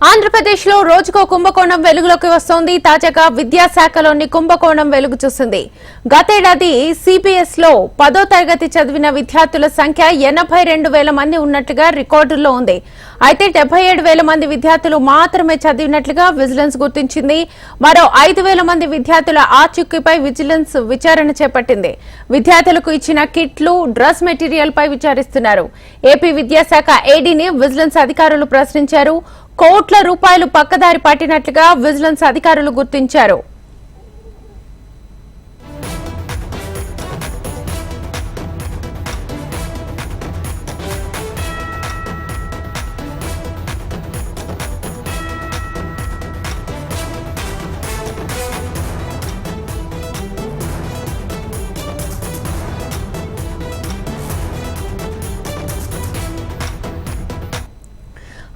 ఆంధ్రప్రదేశ్ లో రోజుకో కుంభకోణం వెలుగులోకి వస్తోంది. తాజాగా విద్యాశాఖలోని కుంభకోణం వెలుగు చూసింది. గతేడాది సిబిఎస్ లో 10వ తరగతి చదివిన విద్యార్థుల సంఖ్య 82,000 మంది ఉన్నట్లుగా రికార్డుల్లో ఉంది. అయితే 77,000 మంది విద్యార్థులు మాత్రమే చదివినట్లుగా విజిలెన్స్ గుర్తించింది. మరో 5,000 మంది విద్యార్థుల ఆచూకీపై విజిలెన్స్ విచారణ చేపట్టింది. విద్యార్థులకు ఇచ్చిన కిట్లు, డ్రెస్ మెటీరియల్ పై విచారిస్తున్నారు. ఏపీ విద్యాశాఖ ఏడీని విజిలెన్స్ అధికారులు ప్రశ్నించారు. కోట్ల రూపాయలు పక్కదారి పట్టినట్లుగా విజిలెన్స్ అధికారులు గుర్తించారు.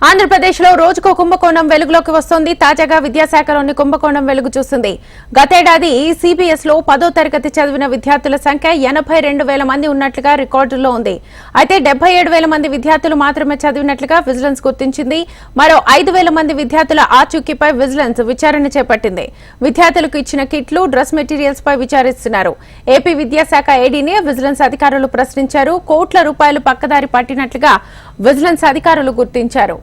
ఆంధ్రప్రదేశ్ లో రోజుకో కుంభకోణం వెలుగులోకి వస్తోంది. తాజాగా విద్యాశాఖలోని కుంభకోణం వెలుగు చూసింది. గతేడాది సిబిఎస్ లో 10వ తరగతి చదివిన విద్యార్థుల సంఖ్య 82,000 మంది ఉన్నట్లుగా రికార్డుల్లో ఉంది. అయితే 77,000 మంది విద్యార్థులు మాత్రమే చదివినట్లుగా విజిలెన్స్ గుర్తించింది. మరో 5,000 మంది విద్యార్థుల ఆచూకీపై విజిలెన్స్ విచారణ చేపట్టింది. విద్యార్థులకు ఇచ్చిన కిట్లు, డ్రెస్ మెటీరియల్స్ పై విచారిస్తున్నారు. ఏపీ విద్యాశాఖ ఏడీని విజిలెన్స్ అధికారులు ప్రశ్నించారు. కోట్ల రూపాయలు పక్కదారి పట్టినట్లుగా విజిలెన్స్ అధికారులు గుర్తించారు.